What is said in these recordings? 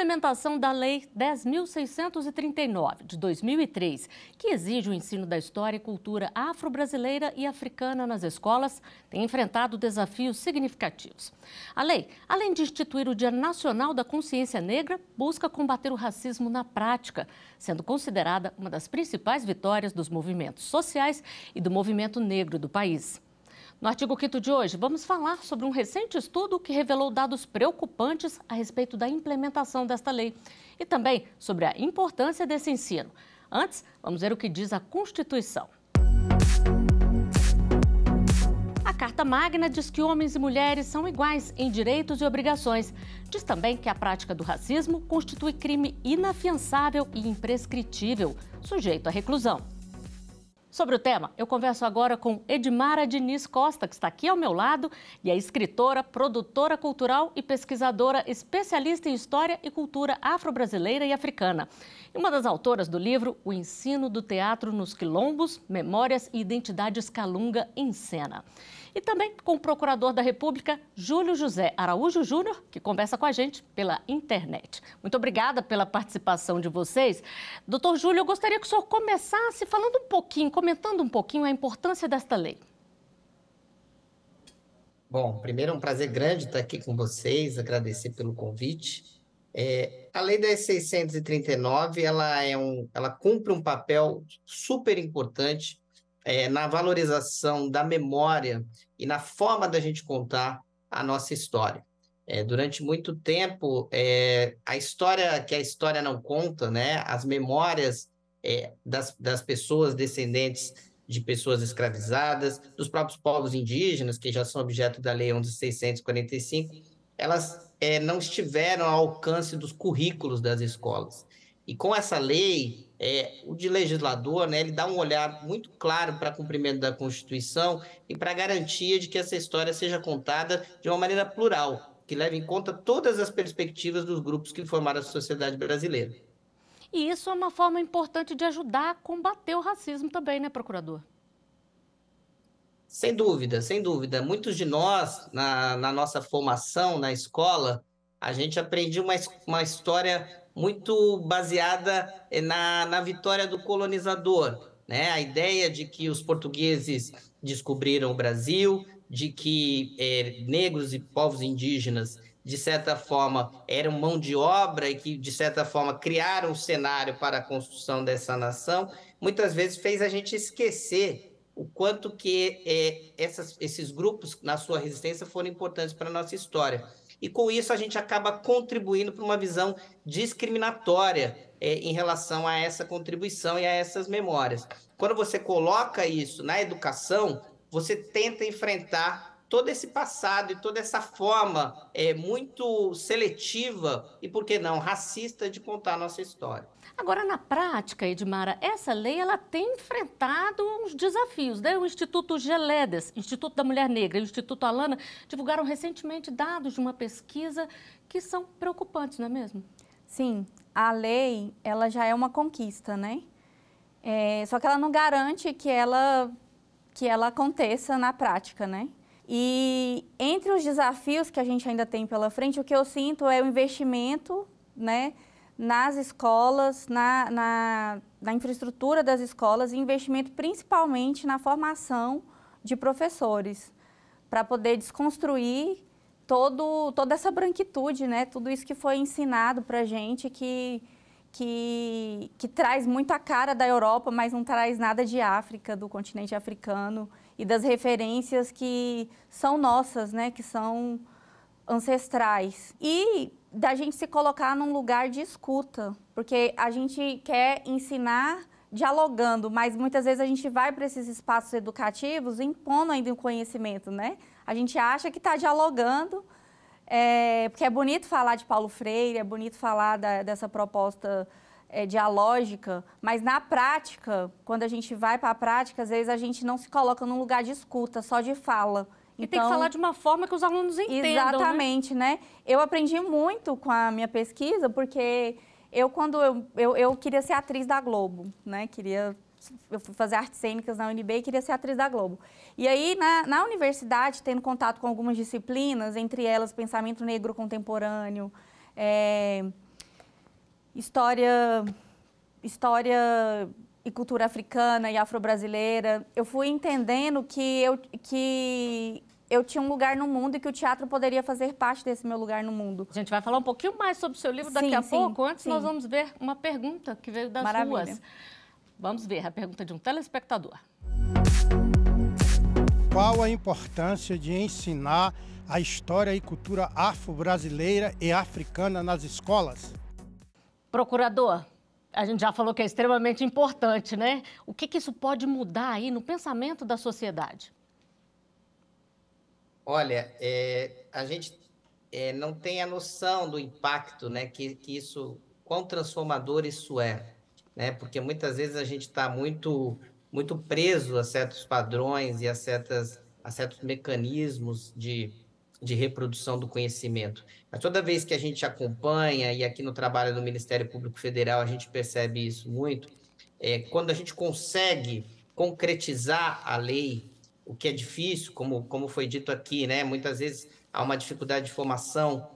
implementação da Lei 10.639, de 2003, que exige o ensino da história e cultura afro-brasileira e africana nas escolas, tem enfrentado desafios significativos. A lei, além de instituir o Dia Nacional da Consciência Negra, busca combater o racismo na prática, sendo considerada uma das principais vitórias dos movimentos sociais e do movimento negro do país. No artigo 5º de hoje, vamos falar sobre um recente estudo que revelou dados preocupantes a respeito da implementação desta lei e também sobre a importância desse ensino. Antes, vamos ver o que diz a Constituição. A Carta Magna diz que homens e mulheres são iguais em direitos e obrigações. Diz também que a prática do racismo constitui crime inafiançável e imprescritível, sujeito à reclusão. Sobre o tema, eu converso agora com Edmara Diniz Costa, que está aqui ao meu lado, e é escritora, produtora cultural e pesquisadora especialista em história e cultura afro-brasileira e africana. E uma das autoras do livro O Ensino do Teatro nos Quilombos, Memórias e Identidades Calunga em Cena. E também com o procurador da República, Júlio José Araújo Júnior, que conversa com a gente pela internet. Muito obrigada pela participação de vocês. Doutor Júlio, eu gostaria que o senhor começasse comentando um pouquinho a importância desta lei. Bom, primeiro é um prazer grande estar aqui com vocês, agradecer pelo convite. A Lei 10.639, ela cumpre um papel super importante na valorização da memória e na forma da gente contar a nossa história. Durante muito tempo, a história não conta, né? As memórias das pessoas descendentes de pessoas escravizadas, dos próprios povos indígenas, que já são objeto da Lei 11.645, elas não estiveram ao alcance dos currículos das escolas. E com essa lei, o legislador, né, ele dá um olhar muito claro para o cumprimento da Constituição e para a garantia de que essa história seja contada de uma maneira plural, que leve em conta todas as perspectivas dos grupos que formaram a sociedade brasileira. E isso é uma forma importante de ajudar a combater o racismo também, né, procurador? Sem dúvida, sem dúvida. Muitos de nós, na nossa formação na escola, a gente aprendia uma história muito baseada na vitória do colonizador, né? A ideia de que os portugueses descobriram o Brasil, de que negros e povos indígenas, de certa forma, eram mão de obra e que, de certa forma, criaram um cenário para a construção dessa nação, muitas vezes fez a gente esquecer o quanto que esses grupos, na sua resistência, foram importantes para a nossa história. E, com isso, a gente acaba contribuindo para uma visão discriminatória em relação a essa contribuição e a essas memórias. Quando você coloca isso na educação, você tenta enfrentar todo esse passado e toda essa forma muito seletiva e, por que não, racista de contar a nossa história. Agora, na prática, Edmara, essa lei ela tem enfrentado uns desafios, né? O Instituto Geledes, Instituto da Mulher Negra e o Instituto Alana divulgaram recentemente dados de uma pesquisa que são preocupantes, não é mesmo? Sim, a lei ela já é uma conquista, né? Só que ela não garante que ela aconteça na prática, né? E entre os desafios que a gente ainda tem pela frente, o que eu sinto é o investimento, né, nas escolas, na infraestrutura das escolas e investimento principalmente na formação de professores, para poder desconstruir toda essa branquitude, né, tudo isso que foi ensinado para a gente, que traz muito a cara da Europa, mas não traz nada de África, do continente africano, e das referências que são nossas, né, que são ancestrais. E da gente se colocar num lugar de escuta, porque a gente quer ensinar dialogando, mas muitas vezes a gente vai para esses espaços educativos impondo ainda um conhecimento, né? A gente acha que está dialogando, porque é bonito falar de Paulo Freire, é bonito falar dessa proposta dialógica, mas na prática, quando a gente vai para a prática, às vezes a gente não se coloca num lugar de escuta, só de fala. E tem que falar de uma forma que os alunos entendam, exatamente, né? Eu aprendi muito com a minha pesquisa, porque quando eu queria ser atriz da Globo, né? Eu fui fazer artes cênicas na UNB e queria ser atriz da Globo. E aí, na universidade, tendo contato com algumas disciplinas, entre elas pensamento negro contemporâneo, história e cultura africana e afro-brasileira, eu fui entendendo que eu tinha um lugar no mundo e que o teatro poderia fazer parte desse meu lugar no mundo. A gente vai falar um pouquinho mais sobre o seu livro daqui a pouco. Antes, nós vamos ver uma pergunta que veio das ruas. Vamos ver a pergunta de um telespectador. Qual a importância de ensinar a história e cultura afro-brasileira e africana nas escolas? Procurador, a gente já falou que é extremamente importante, né? O que isso pode mudar aí no pensamento da sociedade? Olha, a gente não tem a noção do impacto, né, que isso, quão transformador isso é, né? Porque muitas vezes a gente está muito preso a certos padrões e a certos mecanismos de reprodução do conhecimento. Mas toda vez que a gente acompanha, e aqui no trabalho do Ministério Público Federal a gente percebe isso muito, quando a gente consegue concretizar a lei, o que é difícil, como foi dito aqui, né? Muitas vezes há uma dificuldade de formação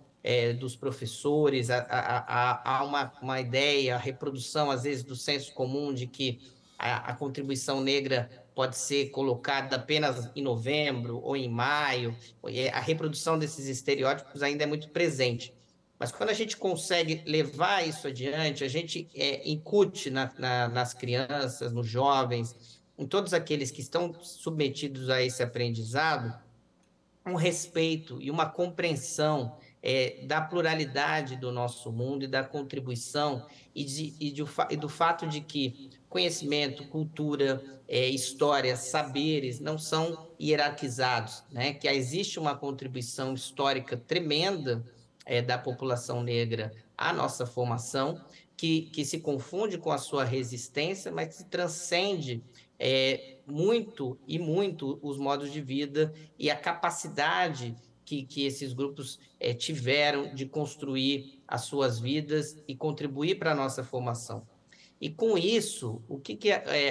dos professores, há uma ideia, a reprodução, às vezes, do senso comum de que a contribuição negra pode ser colocada apenas em novembro ou em maio. A reprodução desses estereótipos ainda é muito presente. Mas quando a gente consegue levar isso adiante, a gente incute nas crianças, nos jovens, em todos aqueles que estão submetidos a esse aprendizado, um respeito e uma compreensão da pluralidade do nosso mundo e da contribuição e do fato de que conhecimento, cultura, história, saberes não são hierarquizados, né? Que existe uma contribuição histórica tremenda da população negra à nossa formação, que se confunde com a sua resistência, mas que se transcende muito os modos de vida e a capacidade que esses grupos tiveram de construir as suas vidas e contribuir para a nossa formação. E com isso, o que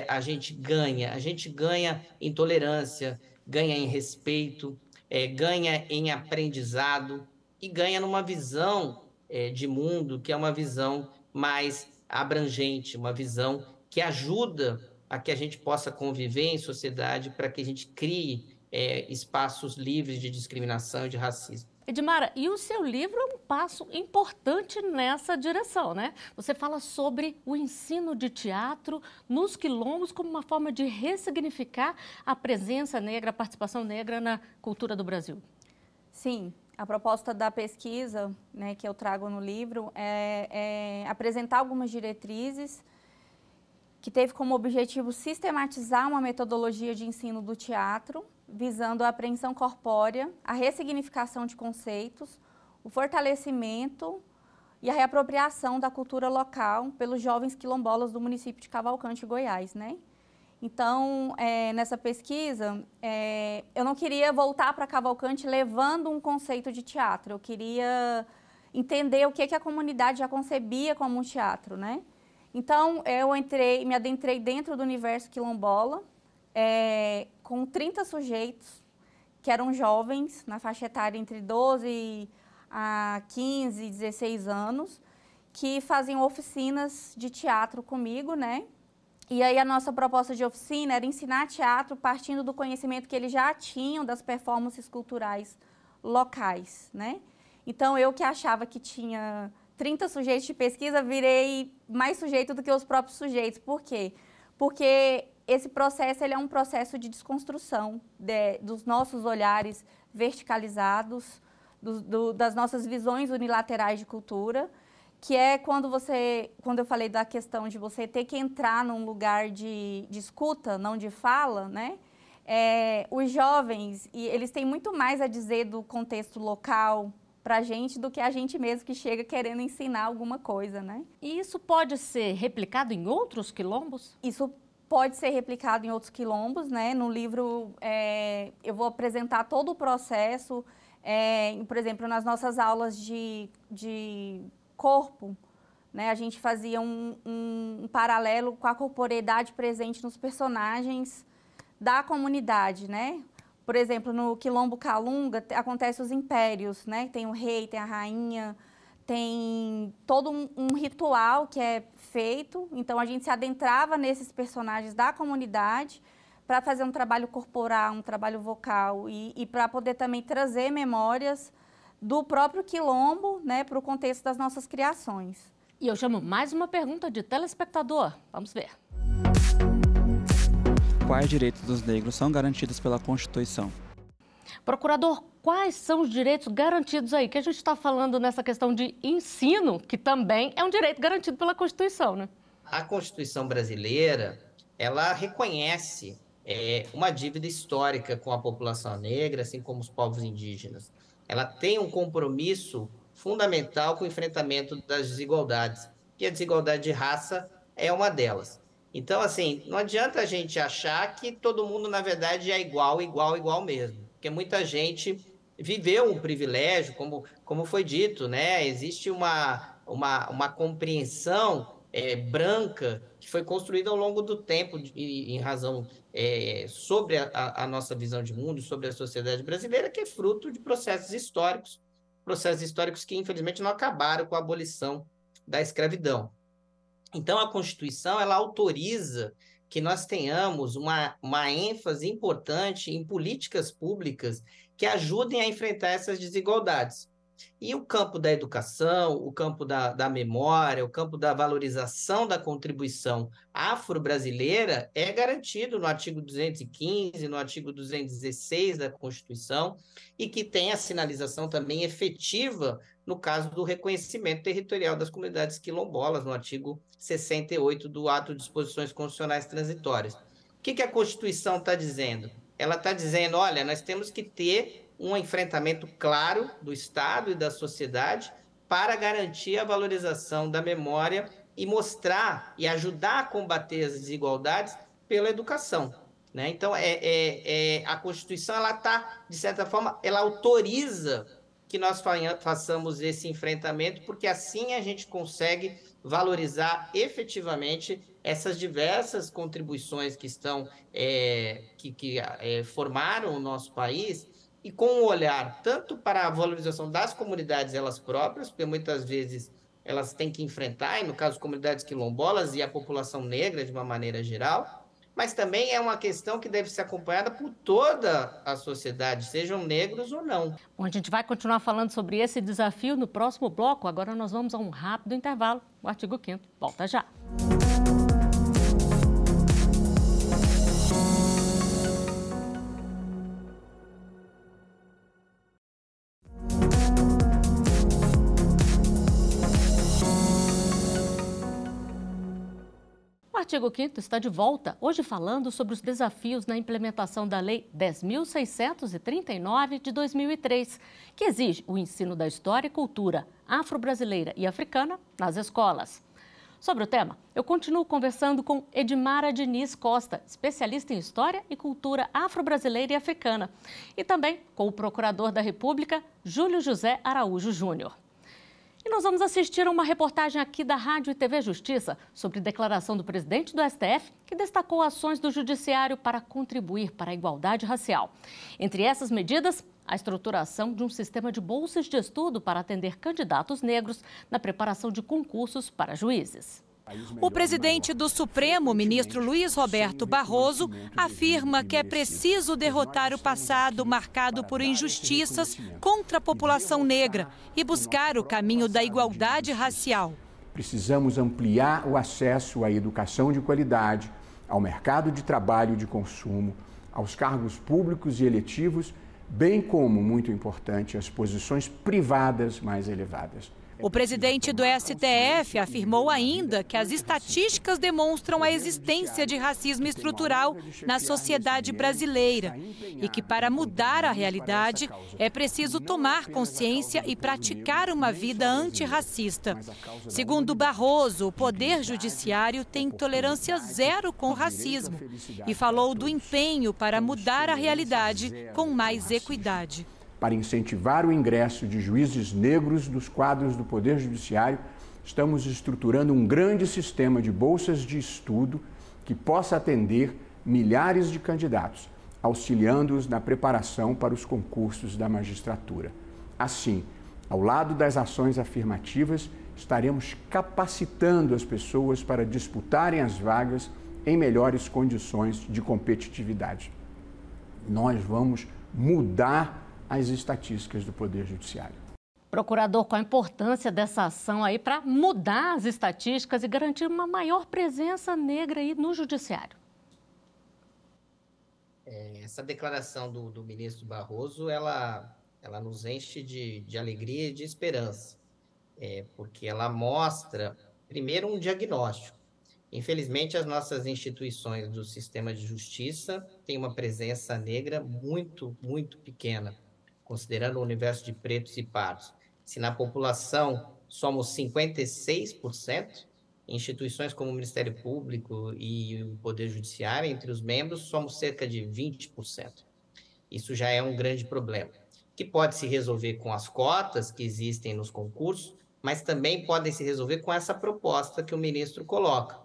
a gente ganha? A gente ganha em tolerância, ganha em respeito, ganha em aprendizado e ganha numa visão de mundo que é uma visão mais abrangente, uma visão que ajuda a que a gente possa conviver em sociedade para que a gente crie espaços livres de discriminação e de racismo. Edmara, e o seu livro é um passo importante nessa direção, né? Você fala sobre o ensino de teatro nos quilombos como uma forma de ressignificar a presença negra, a participação negra na cultura do Brasil. Sim, a proposta da pesquisa, né, que eu trago no livro é apresentar algumas diretrizes que teve como objetivo sistematizar uma metodologia de ensino do teatro, visando a apreensão corpórea, a ressignificação de conceitos, o fortalecimento e a reapropriação da cultura local pelos jovens quilombolas do município de Cavalcante, Goiás, né? Então, nessa pesquisa, eu não queria voltar para Cavalcante levando um conceito de teatro, eu queria entender o que a comunidade já concebia como um teatro, né? Então, eu me adentrei dentro do universo quilombola, com 30 sujeitos, que eram jovens, na faixa etária entre 12 a 15, 16 anos, que faziam oficinas de teatro comigo, né? E aí a nossa proposta de oficina era ensinar teatro partindo do conhecimento que eles já tinham das performances culturais locais, né? Então, eu que achava que tinha 30 sujeitos de pesquisa, virei mais sujeito do que os próprios sujeitos. Por quê? Porque esse processo ele é um processo de desconstrução dos nossos olhares verticalizados, das nossas visões unilaterais de cultura, que é quando eu falei da questão de você ter que entrar num lugar de escuta, não de fala, né? Os jovens, eles têm muito mais a dizer do contexto local para a gente do que a gente mesmo que chega querendo ensinar alguma coisa, né? E isso pode ser replicado em outros quilombos? Isso pode ser replicado em outros quilombos, né? No livro eu vou apresentar todo o processo, por exemplo, nas nossas aulas de corpo, né? A gente fazia um paralelo com a corporeidade presente nos personagens da comunidade, né? Por exemplo, no Quilombo Calunga acontecem os impérios, né? Tem o rei, tem a rainha, tem todo um ritual que é feito, então a gente se adentrava nesses personagens da comunidade para fazer um trabalho corporal, um trabalho vocal e para poder também trazer memórias do próprio quilombo, né, para o contexto das nossas criações. E eu chamo mais uma pergunta de telespectador. Vamos ver. Quais direitos dos negros são garantidos pela Constituição? Procurador, quais são os direitos garantidos aí? Que a gente está falando nessa questão de ensino, que também é um direito garantido pela Constituição, né? A Constituição brasileira, ela reconhece uma dívida histórica com a população negra, assim como os povos indígenas. Ela tem um compromisso fundamental com o enfrentamento das desigualdades, e a desigualdade de raça é uma delas. Então, assim, não adianta a gente achar que todo mundo, na verdade, é igual mesmo, porque muita gente viveu um privilégio, como foi dito, né? Existe uma compreensão branca que foi construída ao longo do tempo em razão sobre a nossa visão de mundo, sobre a sociedade brasileira, que é fruto de processos históricos que, infelizmente, não acabaram com a abolição da escravidão. Então, a Constituição, ela autoriza que nós tenhamos uma ênfase importante em políticas públicas que ajudem a enfrentar essas desigualdades. E o campo da educação, o campo da memória, o campo da valorização da contribuição afro-brasileira é garantido no artigo 215, no artigo 216 da Constituição, e que tem a sinalização também efetiva no caso do reconhecimento territorial das comunidades quilombolas, no artigo 68 do Ato de Disposições Constitucionais Transitórias. O que a Constituição está dizendo? Ela está dizendo, olha, nós temos que ter um enfrentamento claro do Estado e da sociedade para garantir a valorização da memória e mostrar e ajudar a combater as desigualdades pela educação, né? Então, a Constituição, ela está, de certa forma, ela autoriza que nós façamos esse enfrentamento, porque assim a gente consegue valorizar efetivamente essas diversas contribuições que estão formaram o nosso país, e com um olhar tanto para a valorização das comunidades elas próprias, porque muitas vezes elas têm que enfrentar, e no caso comunidades quilombolas e a população negra de uma maneira geral, mas também é uma questão que deve ser acompanhada por toda a sociedade, sejam negros ou não. Bom, a gente vai continuar falando sobre esse desafio no próximo bloco. Agora nós vamos a um rápido intervalo. O artigo 5º volta já. O artigo 5º está de volta, hoje falando sobre os desafios na implementação da Lei 10.639 de 2003, que exige o ensino da história e cultura afro-brasileira e africana nas escolas. Sobre o tema, eu continuo conversando com Edmara Diniz Costa, especialista em História e Cultura afro-brasileira e africana, e também com o Procurador da República, Júlio José Araújo Júnior. E nós vamos assistir a uma reportagem aqui da Rádio e TV Justiça sobre declaração do presidente do STF, que destacou ações do Judiciário para contribuir para a igualdade racial. Entre essas medidas, a estruturação de um sistema de bolsas de estudo para atender candidatos negros na preparação de concursos para juízes. O presidente do Supremo, ministro Luiz Roberto Barroso, afirma que é preciso derrotar o passado marcado por injustiças contra a população negra e buscar o caminho da igualdade racial. Precisamos ampliar o acesso à educação de qualidade, ao mercado de trabalho de consumo, aos cargos públicos e eletivos, bem como, muito importante, as posições privadas mais elevadas. O presidente do STF afirmou ainda que as estatísticas demonstram a existência de racismo estrutural na sociedade brasileira e que, para mudar a realidade, é preciso tomar consciência e praticar uma vida antirracista. Segundo Barroso, o Poder Judiciário tem tolerância zero com o racismo e falou do empenho para mudar a realidade com mais equidade. Para incentivar o ingresso de juízes negros nos quadros do Poder Judiciário, estamos estruturando um grande sistema de bolsas de estudo que possa atender milhares de candidatos, auxiliando-os na preparação para os concursos da magistratura. Assim, Ao lado das ações afirmativas, estaremos capacitando as pessoas para disputarem as vagas em melhores condições de competitividade. Nós vamos mudar as estatísticas do Poder Judiciário. Procurador, qual a importância dessa ação aí para mudar as estatísticas e garantir uma maior presença negra aí no Judiciário? Essa declaração do ministro Barroso, ela nos enche de alegria e de esperança, porque ela mostra, primeiro, um diagnóstico. Infelizmente, as nossas instituições do sistema de justiça têm uma presença negra muito, muito pequena, considerando o universo de pretos e pardos. Se na população somos 56%, em instituições como o Ministério Público e o Poder Judiciário, entre os membros, somos cerca de 20%. Isso já é um grande problema, que pode se resolver com as cotas que existem nos concursos, mas também podem se resolver com essa proposta que o ministro coloca,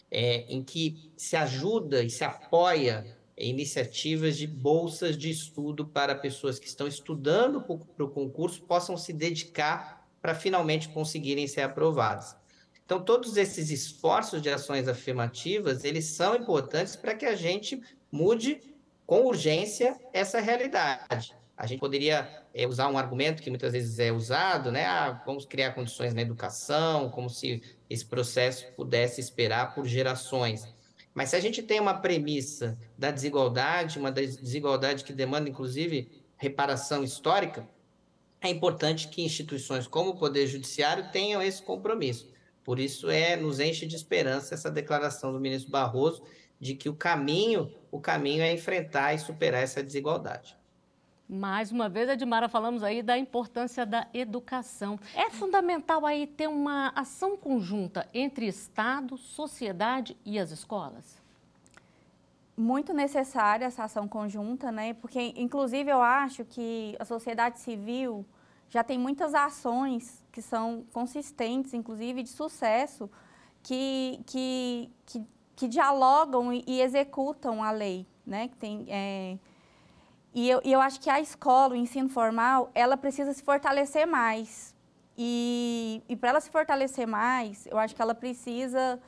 em que se ajuda e se apoia iniciativas de bolsas de estudo para pessoas que estão estudando para o concurso possam se dedicar para finalmente conseguirem ser aprovadas. Então, todos esses esforços de ações afirmativas, eles são importantes para que a gente mude com urgência essa realidade. A gente poderia usar um argumento que muitas vezes é usado, né? Vamos criar condições na educação, como se esse processo pudesse esperar por gerações. Mas se a gente tem uma premissa da desigualdade, uma desigualdade que demanda, inclusive, reparação histórica, é importante que instituições como o Poder Judiciário tenham esse compromisso. Por isso, nos enche de esperança essa declaração do ministro Barroso de que o caminho é enfrentar e superar essa desigualdade. Mais uma vez, Edmara, falamos aí da importância da educação. É fundamental aí ter uma ação conjunta entre Estado, sociedade e as escolas? Muito necessária essa ação conjunta, né? Porque, inclusive, eu acho que a sociedade civil já tem muitas ações que são consistentes, inclusive de sucesso, que dialogam e executam a lei, né? Que tem, e eu acho que a escola, o ensino formal, ela precisa se fortalecer mais. E para ela se fortalecer mais, eu acho que ela precisa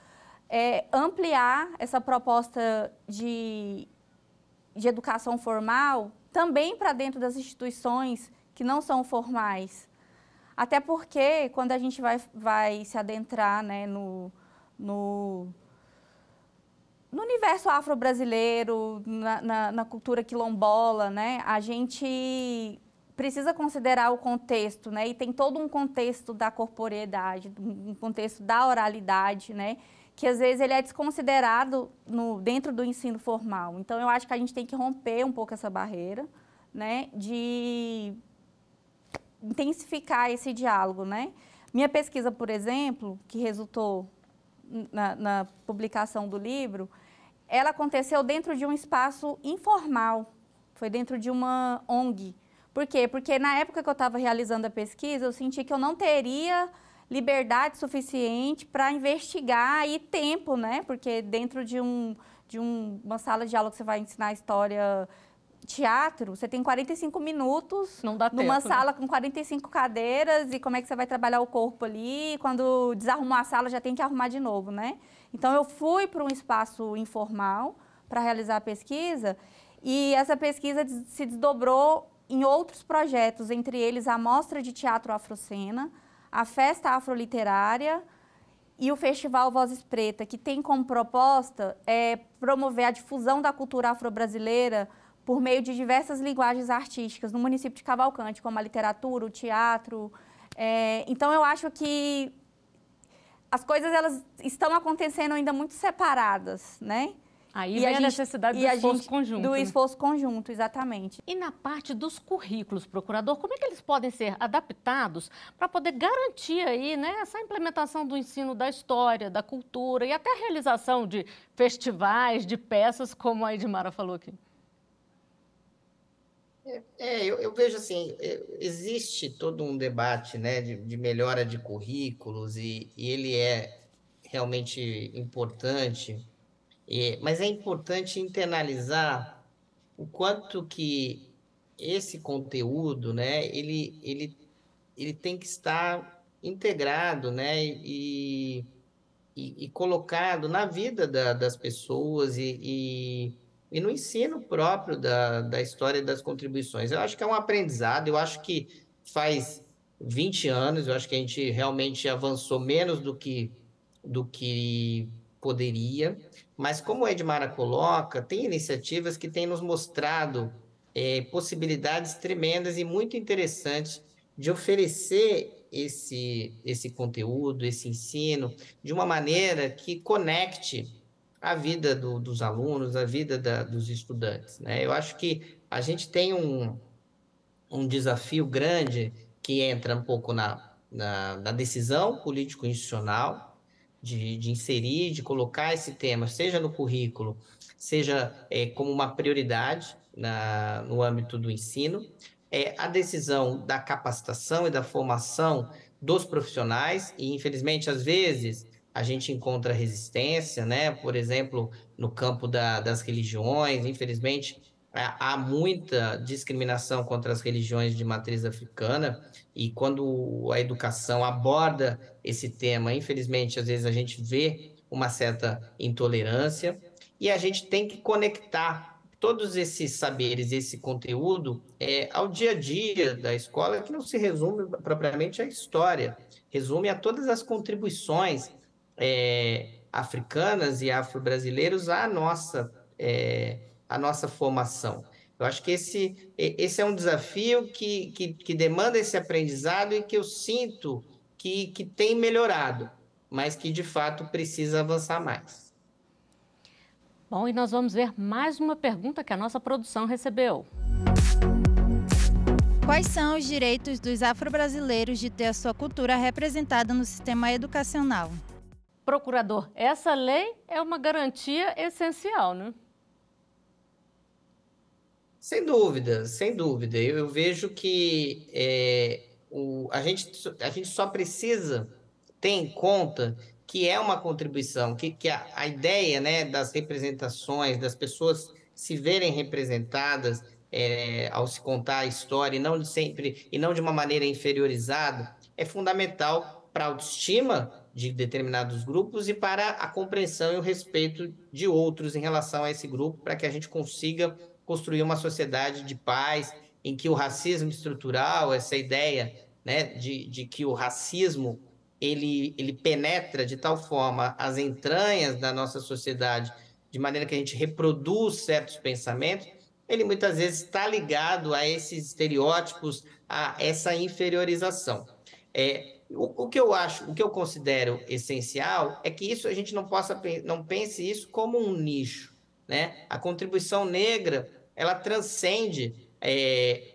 ampliar essa proposta de educação formal também para dentro das instituições que não são formais. Até porque, quando a gente vai se adentrar, né, no universo afro-brasileiro, na cultura quilombola, né, a gente precisa considerar o contexto, né, e tem todo um contexto da corporeidade, um contexto da oralidade, né, que às vezes ele é desconsiderado dentro do ensino formal. Então, eu acho que a gente tem que romper um pouco essa barreira, né, de intensificar esse diálogo, né. Minha pesquisa, por exemplo, que resultou na publicação do livro, ela aconteceu dentro de um espaço informal, foi dentro de uma ONG. Por quê? Porque na época que eu estava realizando a pesquisa, eu senti que eu não teria liberdade suficiente para investigar e tempo, né? Porque dentro de uma sala de aula que você vai ensinar história, teatro, você tem 45 minutos não dá numa tempo, sala né? com 45 cadeiras e como é que você vai trabalhar o corpo ali, quando desarrumou a sala já tem que arrumar de novo, né? Então, eu fui para um espaço informal para realizar a pesquisa e essa pesquisa se desdobrou em outros projetos, entre eles a Mostra de Teatro Afrocena, a Festa Afroliterária e o Festival Vozes Preta, que tem como proposta promover a difusão da cultura afro-brasileira por meio de diversas linguagens artísticas no município de Cavalcante, como a literatura, o teatro. Então, eu acho que as coisas elas estão acontecendo ainda muito separadas, né? Aí vem a necessidade do esforço conjunto. Do né? esforço conjunto, exatamente. E na parte dos currículos, procurador, como é que eles podem ser adaptados para poder garantir aí, né, essa implementação do ensino da história, da cultura e até a realização de festivais, de peças, como a Edmara falou aqui? Eu vejo assim, existe todo um debate, né, de melhora de currículos e ele é realmente importante, mas é importante internalizar o quanto que esse conteúdo, né, ele ele tem que estar integrado, né, e colocado na vida das pessoas e no ensino próprio da história e das contribuições. Eu acho que é um aprendizado, eu acho que faz 20 anos, eu acho que a gente realmente avançou menos do que poderia, mas como a Edmara coloca, tem iniciativas que têm nos mostrado possibilidades tremendas e muito interessantes de oferecer esse conteúdo, esse ensino, de uma maneira que conecte a vida dos alunos, a vida dos estudantes, né? Eu acho que a gente tem um desafio grande que entra um pouco na decisão político-institucional de inserir, de colocar esse tema, seja no currículo, seja como uma prioridade no âmbito do ensino, a decisão da capacitação e da formação dos profissionais, e infelizmente, às vezes, a gente encontra resistência, né? Por exemplo, no campo das religiões, infelizmente, há muita discriminação contra as religiões de matriz africana, e quando a educação aborda esse tema, infelizmente, às vezes a gente vê uma certa intolerância, e a gente tem que conectar todos esses saberes, esse conteúdo, ao dia a dia da escola, que não se resume propriamente à história, resume a todas as contribuições africanas e afro-brasileiros à nossa formação. Eu acho que esse é um desafio que demanda esse aprendizado e que eu sinto que tem melhorado, mas que, de fato, precisa avançar mais. Bom, e nós vamos ver mais uma pergunta que a nossa produção recebeu. Quais são os direitos dos afro-brasileiros de ter a sua cultura representada no sistema educacional? Procurador, essa lei é uma garantia essencial, né? Sem dúvida, sem dúvida. Eu vejo que a gente só precisa ter em conta que é uma contribuição, que a ideia, né, das representações, das pessoas se verem representadas ao se contar a história, e não de uma maneira inferiorizada, é fundamental para a autoestima de determinados grupos e para a compreensão e o respeito de outros em relação a esse grupo, para que a gente consiga construir uma sociedade de paz, em que o racismo estrutural, essa ideia, né, de que o racismo ele penetra de tal forma as entranhas da nossa sociedade, de maneira que a gente reproduz certos pensamentos, ele muitas vezes está ligado a esses estereótipos, a essa inferiorização. O que eu considero essencial é que a gente não pense isso como um nicho, né? A contribuição negra, ela transcende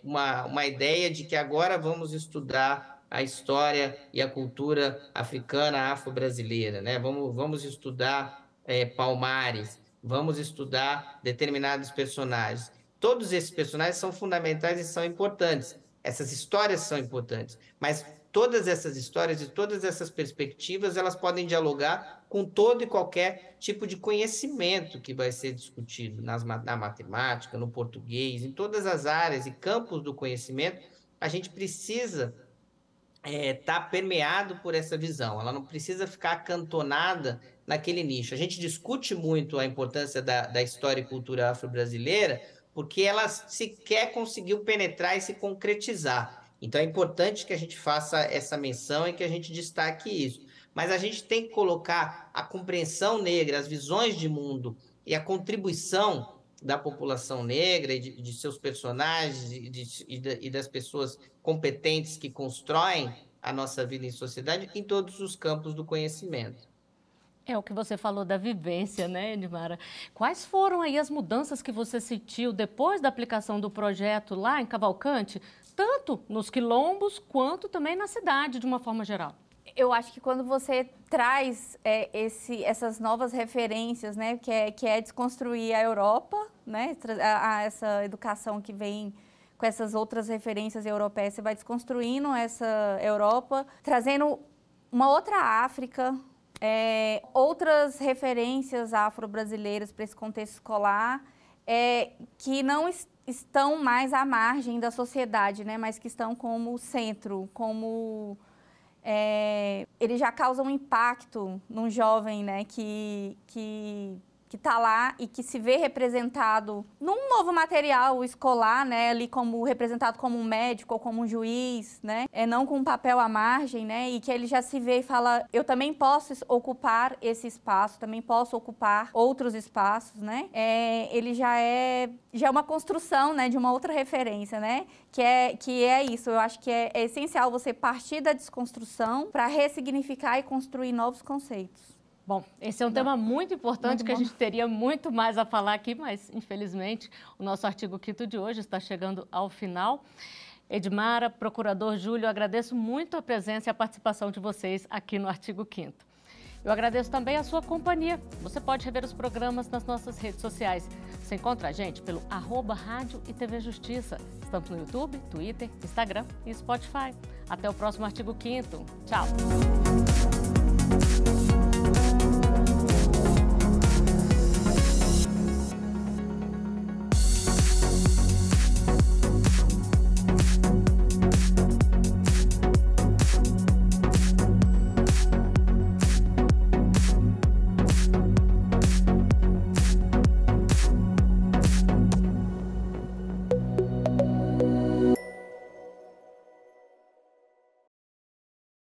uma ideia de que agora vamos estudar a história e a cultura africana, afro-brasileira, né? Vamos estudar Palmares, vamos estudar determinados personagens. Todos esses personagens são fundamentais e são importantes. Essas histórias são importantes, mas todas essas histórias e todas essas perspectivas, elas podem dialogar com todo e qualquer tipo de conhecimento que vai ser discutido na matemática, no português, em todas as áreas e campos do conhecimento. A gente precisa estar permeado por essa visão, ela não precisa ficar acantonada naquele nicho. A gente discute muito a importância da história e cultura afro-brasileira porque ela sequer conseguiu penetrar e se concretizar. Então, é importante que a gente faça essa menção e que a gente destaque isso. Mas a gente tem que colocar a compreensão negra, as visões de mundo e a contribuição da população negra e de seus personagens e das pessoas competentes que constroem a nossa vida em sociedade em todos os campos do conhecimento. É o que você falou da vivência, né, Edmara? Quais foram aí as mudanças que você sentiu depois da aplicação do projeto lá em Cavalcante, tanto nos quilombos quanto também na cidade, de uma forma geral? Eu acho que quando você traz essas novas referências, né, que é desconstruir a Europa, né, essa educação que vem com essas outras referências europeias, você vai desconstruindo essa Europa, trazendo uma outra África, outras referências afro-brasileiras para esse contexto escolar, que não estão mais à margem da sociedade, né? Mas que estão como centro, como... ele já causa um impacto num jovem, né? Que está lá e que se vê representado num novo material escolar, né, ali como representado como um médico ou como um juiz, né, não com um papel à margem, né, e que ele já se vê e fala, eu também posso ocupar esse espaço, também posso ocupar outros espaços, né, ele já é uma construção, né, de uma outra referência, né, que é isso. Eu acho que é essencial você partir da desconstrução para ressignificar e construir novos conceitos. Bom, esse é um tema muito importante que a gente teria muito mais a falar aqui, mas, infelizmente, o nosso artigo 5º de hoje está chegando ao final. Edmara, procurador Júlio, eu agradeço muito a presença e a participação de vocês aqui no artigo 5º. Eu agradeço também a sua companhia. Você pode rever os programas nas nossas redes sociais. Você encontra a gente pelo @Rádio e TV Justiça. Estamos no YouTube, Twitter, Instagram e Spotify. Até o próximo artigo 5º. Tchau!